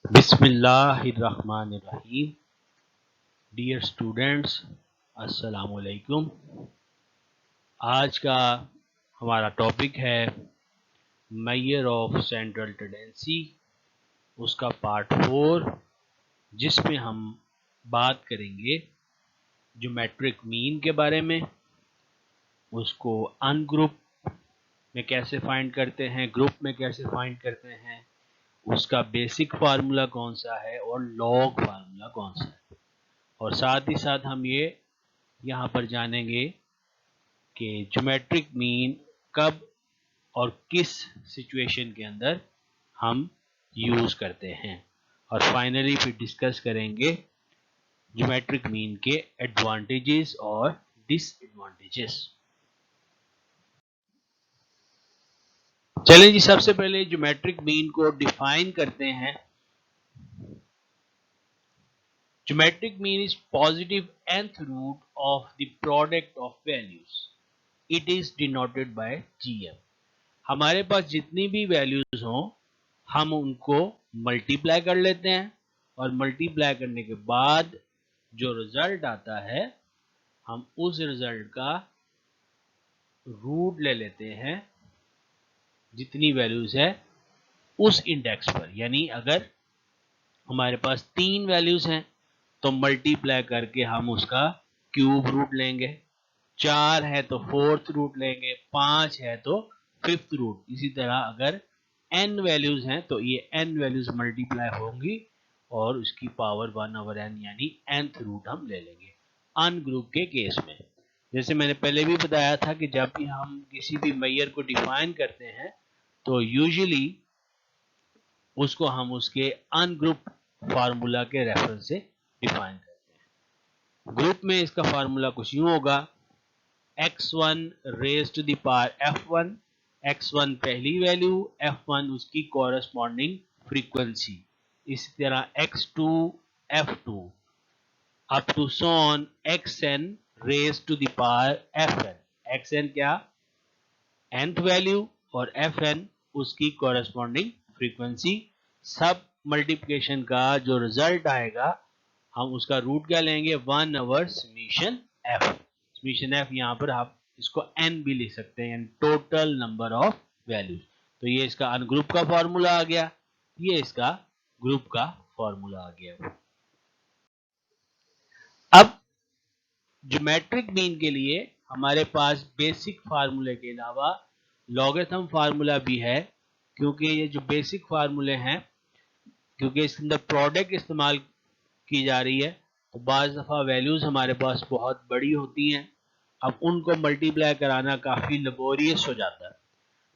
बिस्मिल्लाहिर्रहमानिर्रहीम। Dear students, अस्सलामुअलैकुम। आज का हमारा टॉपिक है मेजर ऑफ सेंट्रल टेंडेंसी, उसका पार्ट 4, जिसमें हम बात करेंगे ज्योमेट्रिक मीन के बारे में, उसको अनग्रुप में कैसे फाइंड करते हैं, ग्रुप में कैसे फाइंड करते हैं, उसका बेसिक फार्मूला कौन सा है और लॉग फार्मूला कौन सा है। और साथ ही साथ हम ये यहाँ पर जानेंगे कि ज्योमेट्रिक मीन कब और किस सिचुएशन के अंदर हम यूज करते हैं। और फाइनली फिर डिस्कस करेंगे ज्योमेट्रिक मीन के एडवांटेजेस और डिसएडवांटेजेस। चलिए जी, सबसे पहले ज्योमेट्रिक मीन को डिफाइन करते हैं। Geometric mean is positive nth root of the product of values. It is denoted by GM. हमारे पास जितनी भी वैल्यूज हों हम उनको मल्टीप्लाई कर लेते हैं और मल्टीप्लाई करने के बाद जो रिजल्ट आता है हम उस रिजल्ट का रूट ले लेते हैं जितनी वैल्यूज है उस इंडेक्स पर। यानी अगर हमारे पास 3 वैल्यूज हैं तो मल्टीप्लाई करके हम उसका क्यूब रूट लेंगे, 4 है तो 4th रूट लेंगे, 5 है तो 5th रूट। इसी तरह अगर n वैल्यूज हैं तो ये n वैल्यूज मल्टीप्लाई होंगी और उसकी पावर 1/n यानी nth रूट हम ले लेंगे अनग्रुप के केस में। जैसे मैंने पहले भी बताया था कि जब भी हम किसी भी मेजर को डिफाइन करते हैं तो यूजुअली उसको हम उसके अनग्रुप फार्मूला के रेफरेंस से डिफाइन करते हैं। ग्रुप में इसका फार्मूला कुछ यूं होगा, x1 raise to the power f1, x1 पहली वैल्यू, f1 उसकी कॉरेस्पॉन्डिंग फ्रीक्वेंसी। इसी तरह x2 f2 up to so on xn raise to the power fn। xn क्या, nth वैल्यू, और fn उसकी कॉरेस्पॉन्डिंग फ्रीक्वेंसी। सब मल्टीप्लिकेशन का जो रिजल्ट आएगा हम उसका रूट क्या लेंगे, 1 समीशन f। समीशन f यहाँ पर आप इसको n भी लिख सकते हैं, यानी टोटल नंबर ऑफ वैल्यूज। तो ये इसका अनग्रुप का फॉर्मूला आ गया, ये इसका ग्रुप का फॉर्मूला आ गया। अब ज्योमेट्रिक मीन के लिए हमारे पास बेसिक फार्मूले के अलावा लॉगरिथम फार्मूला भी है, क्योंकि ये जो बेसिक फार्मूले हैं, क्योंकि इसके अंदर प्रोडक्ट इस्तेमाल की जा रही है तो बाज़ दफ़ा वैल्यूज़ हमारे पास बहुत बड़ी होती हैं, अब उनको मल्टीप्लाई कराना काफ़ी लेबोरियस हो जाता है।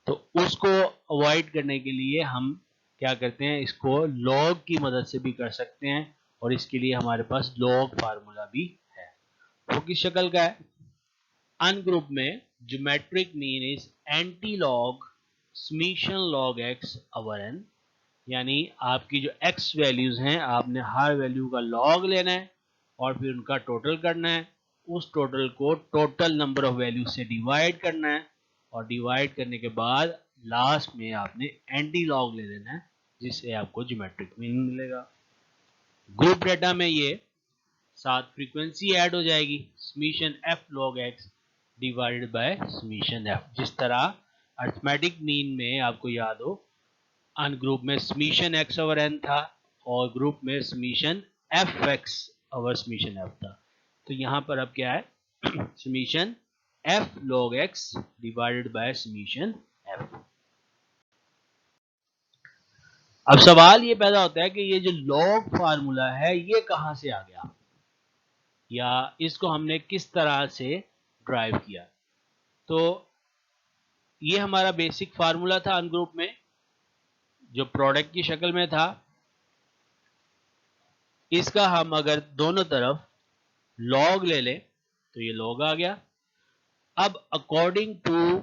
तो उसको अवॉइड करने के लिए हम क्या करते हैं, इसको लॉग की मदद से भी कर सकते हैं और इसके लिए हमारे पास लॉग फार्मूला भी है। वो किस शक्ल का है, अनग्रुप में geometric mean is anti log summation log x over n। यानी आपकी जो x वैल्यूज हैं आपने हर वैल्यू का लॉग लेना है और फिर उनका टोटल करना है, उस टोटल को टोटल नंबर ऑफ वैल्यूज से डिवाइड करना है और डिवाइड करने के बाद लास्ट में आपने एंटी लॉग ले लेना है, जिससे आपको ज्योमेट्रिक मीन मिलेगा। ग्रुप डेटा में ये साथ फ्रीक्वेंसी ऐड हो जाएगी, summation f log x divided by summation f। जिस तरह अरिथमेटिक मीन में आपको याद हो अनग्रुप में समीशन x ओवर n था और ग्रुप में summation fx over summation f था, तो यहां पर अब क्या है, summation f log x divided by summation f। अब सवाल ये पैदा होता है कि ये जो लॉग फार्मूला है ये कहां से आ गया या इसको हमने किस तरह से ड्राइव किया। तो ये हमारा बेसिक फार्मूला था अनग्रुप में जो प्रोडक्ट की शक्ल में था, इसका हम अगर दोनों तरफ लॉग ले लें तो ये लॉग आ गया। अब according to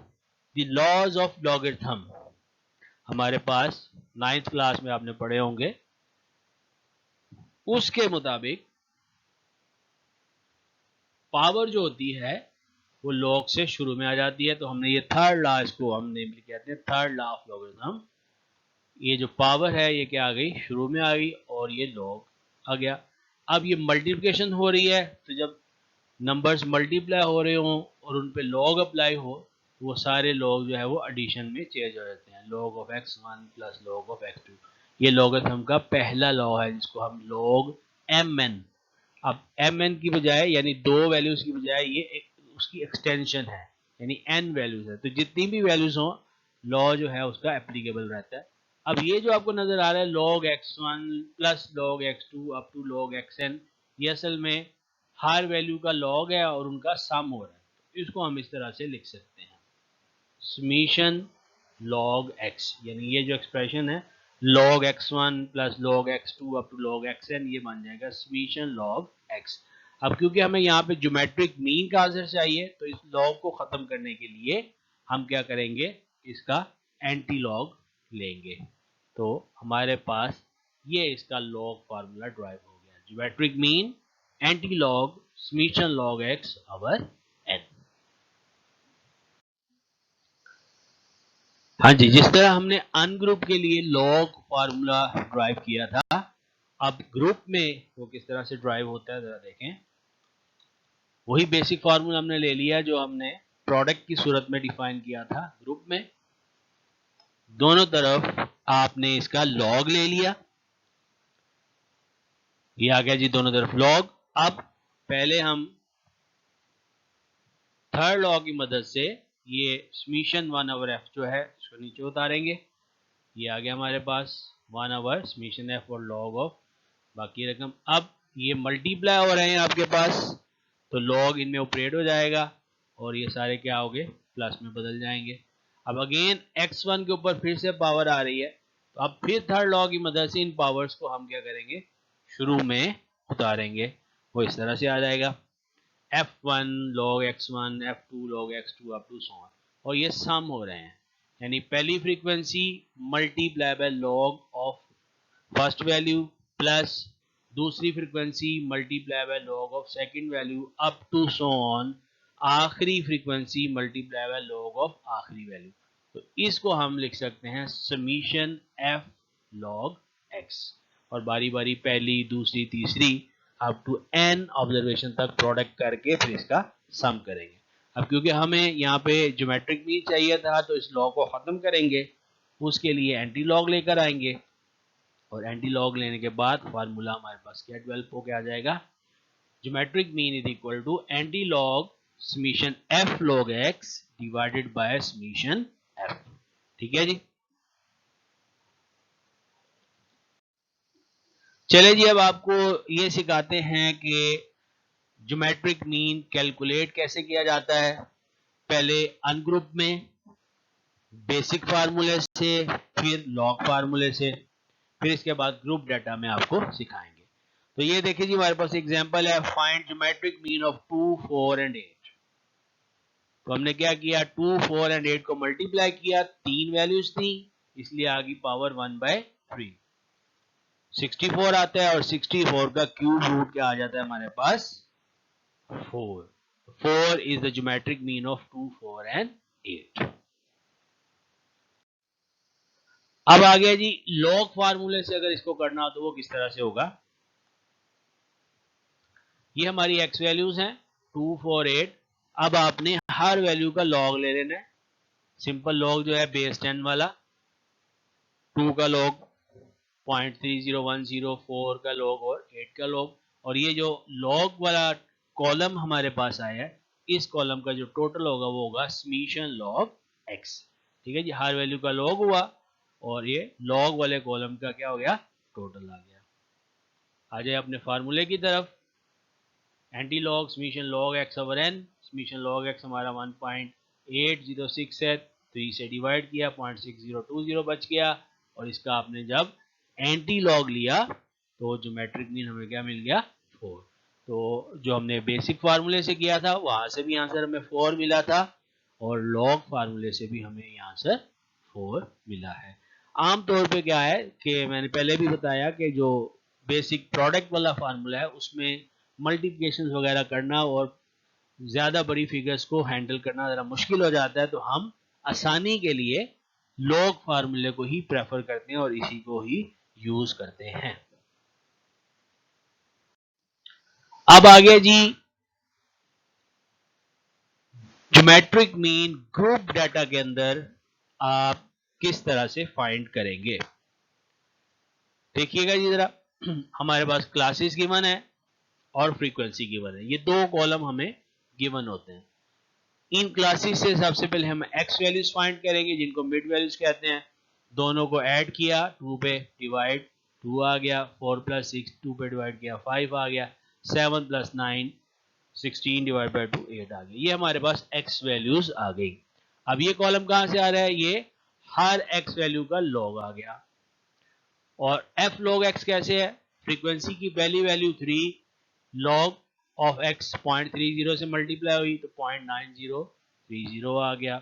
the laws of logarithm, हमारे पास 9th क्लास में आपने पढ़े होंगे, उसके मुताबिक पावर जो होती है वो लॉग से शुरू में आ जाती है। तो हमने ये थर्ड लॉ, इसको हमने कहते हैं थर्ड लॉ ऑफ लॉगरिथम। ये जो पावर है ये क्या आ गई, शुरू में आ गई, और ये लॉग आ गया। अब ये मल्टीप्लिकेशन हो रही है, तो जब नंबर्स मल्टीप्लाई हो रहे हो और उन पे लॉग अप्लाई हो, तो वो सारे लॉग जो है वो एडिशन में चेंज हो जाते हैं। Log of x1 plus log of x2, ये लॉगरिथम का पहला लॉ है जिसको हम लॉग mn, अब mn की बजाय यानी 2 वैल्यूज की बजाय ये उसकी एक्सटेंशन है, यानी n वैल्यूज है, तो जितनी भी वैल्यूज हो लॉ जो है उसका एप्लीकेबल रहता है। अब ये जो आपको नजर आ रहा है log x1 plus log x2 up to log xn, ये असल में हर वैल्यू का लॉग है और उनका सम हो रहा है, तो इसको हम इस तरह से लिख सकते हैं समीशन log x, यानी ये जो एक्सप्रेशन है log x1 plus log x2 up to log xn, ये बन जाएगा समीशन log x। अब क्योंकि हमें यहाँ पे ज्योमेट्रिक मीन का आंसर चाहिए, तो इस लॉग को खत्म करने के लिए हम क्या करेंगे, इसका एंटी लॉग लेंगे, तो हमारे पास ये इसका लॉग फार्मूला ड्राइव हो गया, geometric mean anti log summation log x over n। हाँ जी, जिस तरह हमने अनग्रुप के लिए लॉग फार्मूला ड्राइव किया था, अब ग्रुप में वो किस तरह से ड्राइव होता है जरा देखें। वही बेसिक फार्मूला हमने ले लिया जो हमने प्रोडक्ट की सूरत में डिफाइन किया था। ग्रुप में दोनों तरफ आपने इसका लॉग ले लिया, ये आ गया जी दोनों तरफ लॉग। अब पहले हम थर्ड लॉ की मदद से ये समीशन 1 ओवर f जो है इसको नीचे उतारेंगे, ये आ गया हमारे पास 1 ओवर समीशन f और लॉग ऑफ बाकी रकम। अब ये मल्टीप्लाई हो रहे हैं आपके पास, तो लॉग इनमें ऑपरेट हो जाएगा और ये सारे क्या हो गए, प्लस में बदल जाएंगे। अब अगेन x1 के ऊपर फिर से पावर आ रही है, तो अब फिर थर्ड लॉ की मदद से इन पावर्स को हम क्या करेंगे, शुरू में उतारेंगे, वो इस तरह से आ जाएगा f1 log x1 f2 log x2 up to so on, और ये सम हो रहे हैं, यानी पहली frequency multiply by log of first value plus दूसरी frequency multiply by log of second value up to so on, आखिरी frequency multiply by log of आखिरी वैल्यू, तो इसको हम लिख सकते हैं समीशन f log x, और बारी बारी पहली दूसरी तीसरी अप टू n ऑब्जर्वेशन तक प्रोडक्ट करके फिर इसका सम करेंगे। अब क्योंकि हमें यहाँ पे ज्योमेट्रिक मीन चाहिए था, तो इस लॉ को खत्म करेंगे, उसके लिए एंटी लॉग लेकर आएंगे, और एंटी लॉग लेने के बाद फार्मूला हमारे पास क्या डेवलप हो गया आ जाएगा, geometric mean is equal to antilog summation f log x divided by summation f। ठीक है जी, चले जी अब आपको ये सिखाते हैं कि ज्योमेट्रिक मीन कैलकुलेट कैसे किया जाता है। पहले अनग्रुप में बेसिक फार्मूले से, फिर लॉग फार्मूले से, फिर इसके बाद ग्रुप डाटा में आपको सिखाएंगे। तो ये देखिए जी हमारे पास एग्जांपल है, find geometric mean of 2, 4 and 8। तो हमने क्या किया, 2, 4 एंड 8 को मल्टीप्लाई किया, तीन वैल्यूज थी इसलिए आ गई पावर 1/3, 64 आता है, और 64 का क्यूब रूट क्या आ जाता है हमारे पास, 4। 4 is the geometric mean of 2, 4 and 8। अब आ गया जी लॉग फार्मूले से अगर इसको करना हो तो वो किस तरह से होगा। ये हमारी x वैल्यूज हैं 2, 4, 8। अब आपने हर वैल्यू का लॉग ले लेना है। सिंपल लॉग जो है बेस 10 वाला, 2 का लॉग 0.3010, 4 का लॉग और 8 का लॉग, और ये जो लॉग वाला कॉलम हमारे पास आया है, इस कॉलम का जो टोटल होगा वो होगा समीशन लॉग x। ठीक है जी, हर वैल्यू का लॉग हुआ और ये लॉग वाले कॉलम का क्या हो गया, टोटल आ गया। आ जाए अपने फार्मूले की तरफ, anti log summation log x over n। Summation log x हमारा 1.806 है, 3 से डिवाइड किया 0.6020 बच गया, और इसका आपने जब एंटी लॉग लिया तो ज्योमेट्रिक मीन हमें क्या मिल गया, 4। तो जो हमने बेसिक फार्मूले से किया था वहां से भी आंसर हमें 4 मिला था, और लॉग फार्मूले से भी हमें ये आंसर 4 मिला है। आमतौर पे क्या है कि मैंने पहले भी बताया कि जो बेसिक प्रोडक्ट वाला फार्मूला है उसमें मल्टीप्लिकेशन वगैरह करना और ज्यादा बड़ी फिगर्स को हैंडल करना जरा मुश्किल हो जाता है, तो हम आसानी के लिए लॉग फार्मूले को ही प्रेफर करते हैं और इसी को ही यूज करते हैं। अब आगे जी ज्योमेट्रिक मीन ग्रुप डाटा के अंदर आप किस तरह से फाइंड करेंगे। देखिएगा जी जरा, हमारे पास क्लासेस गिवन है और फ्रीक्वेंसी गिवन है, ये दो कॉलम हमें गिवन होते हैं। इन क्लासेस से सबसे पहले हम एक्स वैल्यूज फाइंड करेंगे जिनको मिड वैल्यूज कहते हैं। दोनों को ऐड किया, 2 पे डिवाइड 2 आ गया, 4 प्लस 6 2 पे डिवाइड किया 5 आ गया, 7 प्लस 9 16 डिवाइड बाई 2 8 आ गया। ये हमारे पास एक्स वैल्यूज आ गई। अब ये कॉलम कहां से आ रहा है, ये हर एक्स वैल्यू का लॉग आ गया। और एफ लॉग एक्स कैसे है, फ्रीक्वेंसी की पहली वैल्यू 3 लॉग ऑफ एक्स 0.30 से मल्टीप्लाई हुई तो 0.9030 आ गया।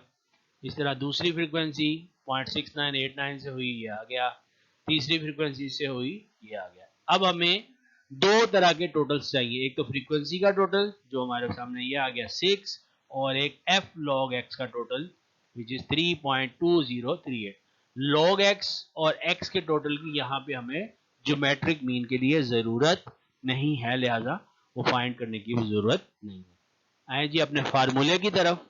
इस तरह दूसरी फ्रीक्वेंसी 0.6989 से हुई, ये आ गया। तीसरी फ्रीक्वेंसी से हुई, ये आ गया। अब हमें दो तरह के टोटल्स चाहिए, एक तो फ्रीक्वेंसी का टोटल जो हमारे सामने ये आ गया 6, और एक एफ लॉग एक्स का total which is 3.2038। Log x और एक्स के टोटल की यहाँ पे हमें ज्योमेट्रिक मीन के लिए जरूरत नहीं है, लिहाजा वो फाइंड करने की भी जरूरत नहीं है। आए जी अपने फार्मूले की तरफ।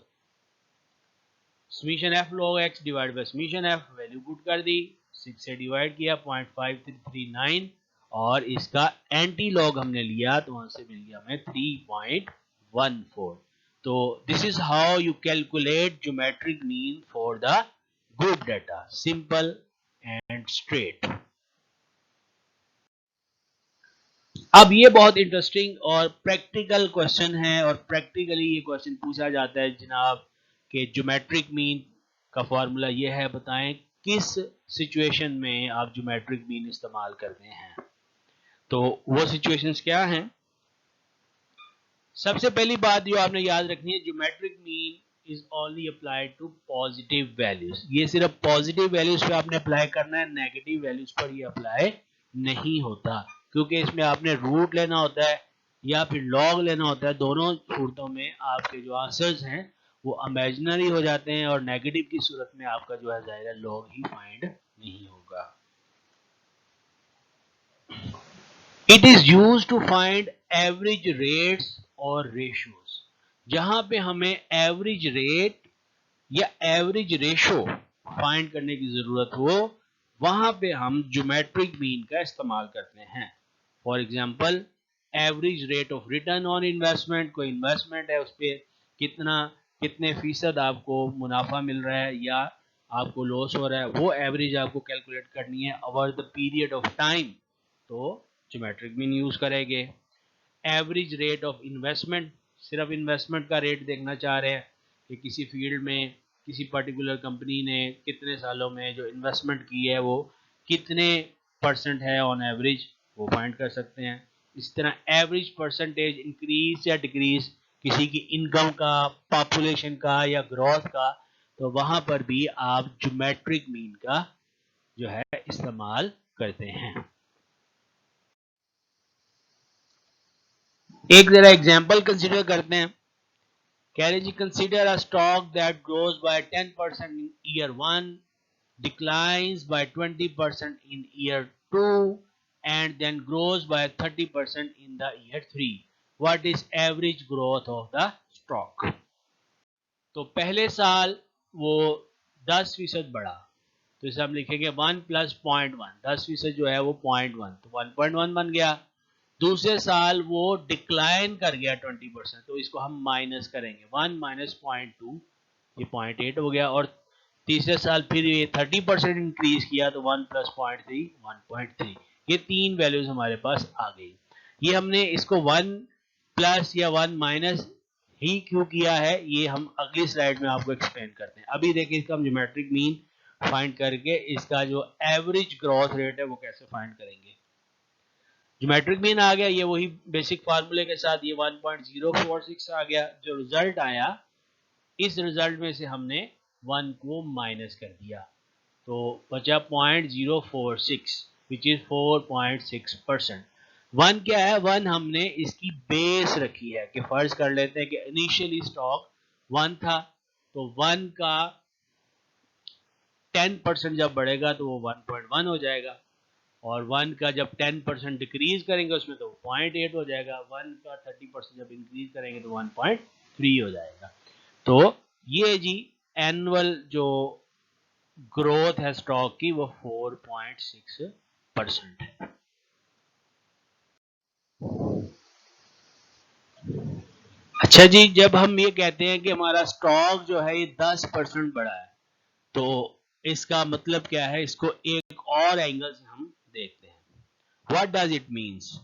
Summation F log x divide by summation F, value put कर दी, 6 से डिवाइड किया 0.5339 और इसका एंटी लॉग हमने लिया तो वहां से मिल गया हमें 3.14। तो this is how you calculate geometric mean for the group data, simple and straight. अब ये बहुत इंटरेस्टिंग और प्रैक्टिकल क्वेश्चन है और प्रैक्टिकली ये क्वेश्चन पूछा जाता है जनाब कि ज्योमेट्रिक मीन का फॉर्मूला ये है, बताएं किस सिचुएशन में आप ज्योमेट्रिक मीन इस्तेमाल करते हैं। तो वो सिचुएशंस क्या हैं। सबसे पहली बात जो आपने याद रखनी है, geometric mean is only applied to positive values. ये सिर्फ पॉजिटिव वैल्यूज पे आपने अप्लाई करना है, नेगेटिव वैल्यूज पर ये अप्लाई नहीं होता, क्योंकि इसमें आपने रूट लेना होता है या फिर लॉग लेना होता है। दोनों सूरतों में आपके जो आंसर्स हैं वो इमेजिनरी हो जाते हैं और नेगेटिव की सूरत में आपका जो है ज़ाहिर लॉग ही फाइंड नहीं होगा। It is use to find average rates और रेशोज। जहां पे हमें एवरेज रेट या एवरेज रेशो फाइंड करने की जरूरत हो, वहां पे हम ज्योमेट्रिक मीन का इस्तेमाल करते हैं। For example average rate of return on investment, कोई इन्वेस्टमेंट है उस पर कितने फीसद आपको मुनाफा मिल रहा है या आपको लॉस हो रहा है, वो एवरेज आपको कैलकुलेट करनी है over the period of time, तो ज्योमेट्रिक मीन यूज करेंगे। एवरेज रेट ऑफ इन्वेस्टमेंट, सिर्फ इन्वेस्टमेंट का रेट देखना चाह रहे हैं कि किसी फील्ड में किसी पर्टिकुलर कंपनी ने कितने सालों में जो इन्वेस्टमेंट की है वो कितने परसेंट है ऑन एवरेज, वो फाइंड कर सकते हैं। इस तरह एवरेज परसेंटेज इंक्रीज या डिक्रीज किसी की इनकम का, पॉपुलेशन का या ग्रोथ का, तो वहां पर भी आप ज्योमेट्रिक मीन का जो है इस्तेमाल करते हैं। एक जरा एग्जांपल कंसीडर करते हैं। कह रहे जी consider a stock that grows by 10% in year 1, declines by 20% in year 2 and then grows by 30% in the year 3. What is average growth of the stock? तो पहले साल वो 10% बढ़ा, तो इसे हम लिखेंगे 1 प्लस 0.1, 10% जो है वो 0.1, तो 1.1 बन गया। दूसरे साल वो डिक्लाइन कर गया 20%, तो इसको हम माइनस करेंगे, 1 माइनस 0.2, ये 0.8 हो गया। और तीसरे साल फिर ये 30% इंक्रीज किया तो 1 प्लस 0.3 1.3, ये तीन वैल्यूज हमारे पास आ गई। ये हमने इसको 1 प्लस या 1 माइनस ही क्यों किया है, ये हम अगली स्लाइड में आपको एक्सप्लेन करते हैं। अभी देखिए इसका हम ज्योमेट्रिक मीन फाइंड करके इसका जो एवरेज ग्रोथ रेट है वो कैसे फाइंड करेंगे। ज्योमेट्रिक मीन आ गया, ये वही बेसिक फार्मूले के साथ ये 1.046 आ गया। जो रिजल्ट आया, इस रिजल्ट में से हमने 1 को माइनस कर दिया तो बचा 0.046 विच इज 4.6%। 1 क्या है, 1 हमने इसकी बेस रखी है कि फर्ज कर लेते हैं कि इनिशियली स्टॉक 1 था, तो 1 का 10% जब बढ़ेगा तो वो 1.1 हो जाएगा, और 1 का जब 10% डिक्रीज करेंगे उसमें तो 0.8 हो जाएगा, 1 का 30% जब इंक्रीज करेंगे तो 1.3 हो जाएगा। तो ये जी एनुअल जो ग्रोथ है स्टॉक की वो 4.6% है। अच्छा जी, जब हम ये कहते हैं कि हमारा स्टॉक जो है ये 10% बढ़ा है, तो इसका मतलब क्या है, इसको एक और एंगल से हम देखते हैं। What does it means?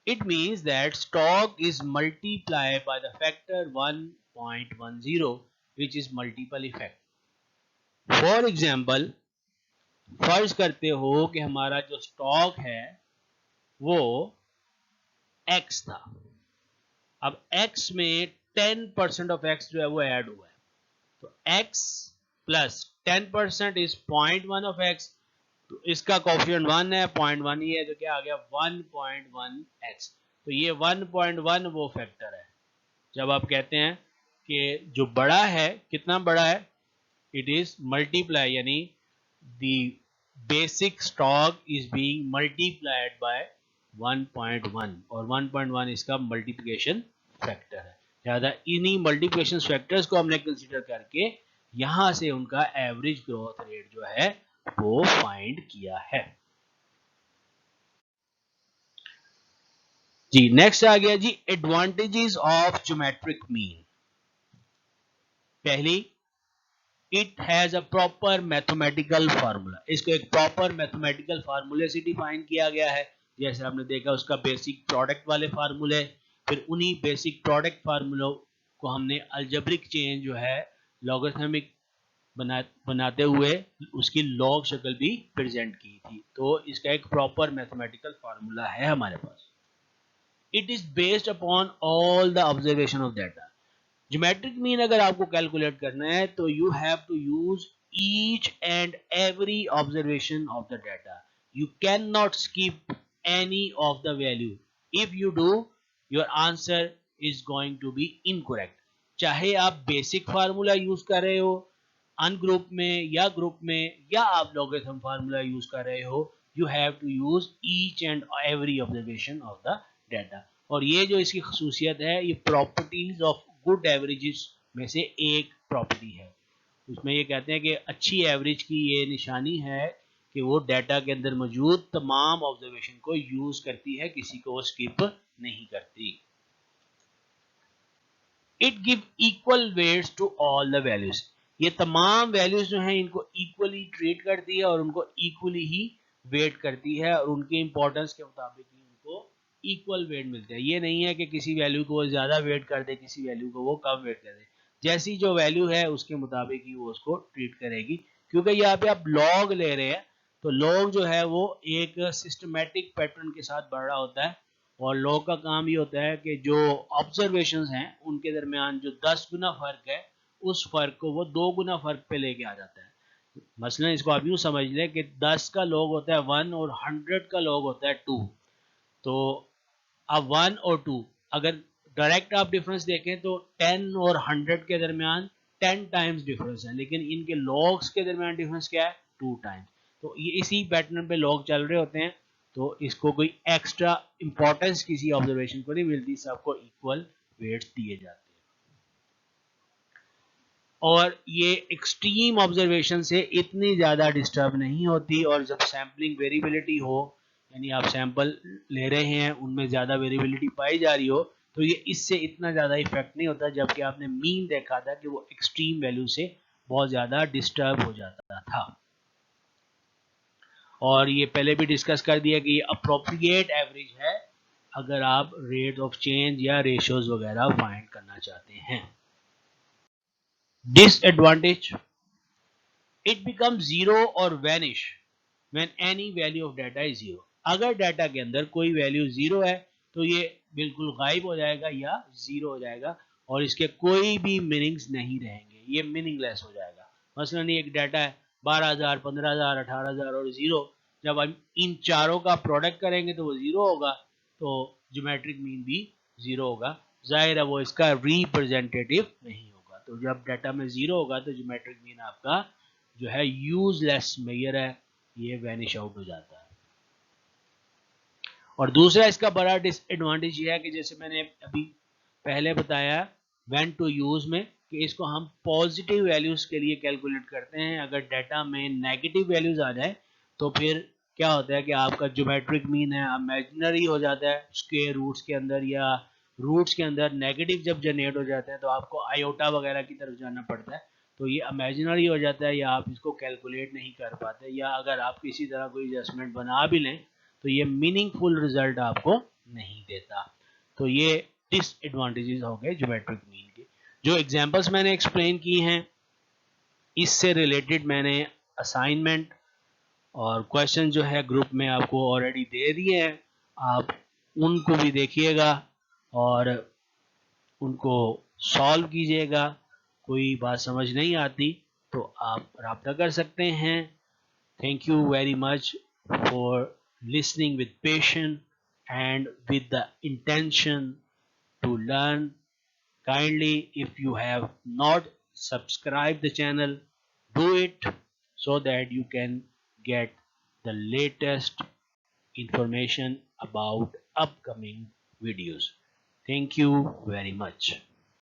It means that stock is multiplied by the factor 1.10, which is multiple effect. For example, फर्ज करते हो कि हमारा जो स्टॉक है वो x था, अब x में 10% ऑफ x जो है वो ऐड हुआ है, तो x plus 10% is 0.1 of x, तो इसका कोफिशिएंट 1 है, 0.1 ही है, तो क्या आ गया 1.1x। तो ये 1.1 वो फैक्टर है जब आप कहते हैं कि जो बड़ा है, कितना बड़ा है, इट इज मल्टीप्लाई, यानी the basic stock is being multiplied by 1.1, और 1.1 इसका मल्टीप्लिकेशन फैक्टर है। ज्यादा इन्हीं मल्टीप्लिकेशन फैक्टर्स को हमने कंसीडर करके यहां से उनका एवरेज ग्रोथ रेट जो है वो फाइंड किया है। जी नेक्स्ट आ गया जी एडवांटेजेस ऑफ ज्योमेट्रिक मीन। पहली, it has a proper mathematical formula, इसको एक प्रॉपर मैथमेटिकल फार्मूले से डिफाइन किया गया है। जैसे आपने देखा उसका बेसिक प्रोडक्ट वाले फार्मूले, फिर उन्हीं बेसिक प्रोडक्ट फार्मूलों को हमने अलजेब्रिक चेन जो है लॉगरिथमिक बनाते हुए उसकी लॉग शक्ल भी प्रेजेंट की थी। तो इसका एक प्रॉपर मैथमेटिकल फार्मूला है हमारे पास। It is based upon all the observation of data. Geometric mean अगर आपको कैलकुलेट करना है तो you have to use each and every observation of the data, you can not skip any of the value. If you do, your answer is going to be incorrect. चाहे आप basic formula use कर रहे हो ungroup में या group में, या आप लॉगरिथम फार्मूला यूज कर रहे हो, you have to use each and every observation of the data. और ये जो इसकी खसूसियत है, ये प्रॉपर्टीज ऑफ गुड एवरेजेस में से एक प्रॉपर्टी है। उसमें ये कहते हैं कि अच्छी एवरेज की ये निशानी है कि वो डाटा के अंदर मौजूद तमाम ऑब्जर्वेशन को यूज करती है, किसी को वो स्किप नहीं करती। It give equal weights to all the values, ये तमाम वैल्यूज जो हैं इनको इक्वली ट्रीट करती है और उनको इक्वली ही वेट करती है, और उनके इंपॉर्टेंस के मुताबिक ही उनको इक्वल वेट मिलते हैं। ये नहीं है कि किसी वैल्यू को वो ज्यादा वेट कर दे, किसी वैल्यू को वो कम वेट कर दे, जैसी जो वैल्यू है उसके मुताबिक ही वो उसको ट्रीट करेगी। क्योंकि यहाँ पे आप लॉग ले रहे हैं, तो लॉग जो है वो एक सिस्टमेटिक पैटर्न के साथ बढ़ रहा होता है, और लॉग का काम ये होता है कि जो ऑब्जर्वेशंस हैं उनके दरमियान जो 10 गुना फर्क है, उस फर्क को वो 2 गुना फर्क पे लेके आ जाता है। मसलन इसको आप यूं समझ लें कि 10 का लॉग होता है 1 और 100 का लॉग होता है 2। तो अब 1 और 2 अगर डायरेक्ट आप डिफरेंस देखें तो 10 और 100 के दरमियान 10 टाइम्स डिफरेंस है, लेकिन इनके लॉग्स के दरमियान डिफरेंस क्या है, 2 टाइम्स। तो ये इसी पैटर्न पे लॉग चल रहे होते हैं, तो इसको कोई एक्स्ट्रा इंपॉर्टेंस किसी ऑब्जर्वेशन को नहीं मिलती, सबको इक्वल वेट्स दिए जाते हैं। और ये एक्सट्रीम ऑब्जर्वेशन से इतनी ज़्यादा डिस्टर्ब नहीं होती, और जब सैम्पलिंग वेरिएबिलिटी हो, यानी आप सैंपल ले रहे हैं उनमें ज़्यादा वेरिएबिलिटी पाई जा रही हो, तो ये इससे इतना ज़्यादा इफेक्ट नहीं होता। जबकि आपने मीन देखा था कि वो एक्सट्रीम वैल्यू से बहुत ज़्यादा डिस्टर्ब हो जाता था। और ये पहले भी डिस्कस कर दिया कि ये अप्रोप्रिएट एवरेज है अगर आप रेट ऑफ चेंज या रेशियोज वगैरह फाइंड करना चाहते हैं। Disadvantage, it becomes zero or vanish when any value of data is zero। अगर डाटा के अंदर कोई वैल्यू जीरो है तो ये बिल्कुल गायब हो जाएगा या जीरो हो जाएगा, और इसके कोई भी मीनिंग्स नहीं रहेंगे, ये मीनिंगलेस हो जाएगा। मसलन एक डाटा है 12,000, 15,000, 18,000 और जीरो, जब हम इन चारों का प्रोडक्ट करेंगे तो वो जीरो होगा, तो ज्योमेट्रिक मीन भी जीरो होगा। जाहिर है वो इसका रिप्रेजेंटेटिव नहीं होगा। तो जब डाटा में जीरो होगा तो ज्योमेट्रिक मीन आपका जो है यूजलेस मेजर है, ये वैनिश आउट हो जाता है। और दूसरा इसका बड़ा डिसएडवांटेज ये है कि जैसे मैंने अभी पहले बताया व्हेन टू यूज में, कि इसको हम पॉजिटिव वैल्यूज के लिए कैलकुलेट करते हैं। अगर डाटा में नेगेटिव वैल्यूज आ जाए तो फिर क्या होता है कि आपका ज्योमेट्रिक मीन है इमेजिनरी हो जाता है स्क्वायर रूट्स के अंदर, या रूट्स के अंदर नेगेटिव जब जनरेट हो जाते हैं तो आपको आयोटा वगैरह की तरफ जाना पड़ता है, तो ये इमेजिनरी हो जाता है या आप इसको कैलकुलेट नहीं कर पाते, या अगर आप किसी तरह कोई एडजस्टमेंट बना भी लें तो ये मीनिंगफुल रिजल्ट आपको नहीं देता। तो ये डिसएडवांटेजेस हो गए ज्योमेट्रिक मीन के। जो एग्जांपल्स मैंने एक्सप्लेन की हैं इससे रिलेटेड मैंने असाइनमेंट और क्वेश्चन जो है ग्रुप में आपको ऑलरेडी दे दिए हैं, आप उनको भी देखिएगा और उनको सॉल्व कीजिएगा। कोई बात समझ नहीं आती तो आप राब्ता कर सकते हैं। Thank you very much for listening with patience and with the intention to learn. Kindly, if you have not subscribed the channel, do it so that you can get the latest information about upcoming videos. Thank you very much.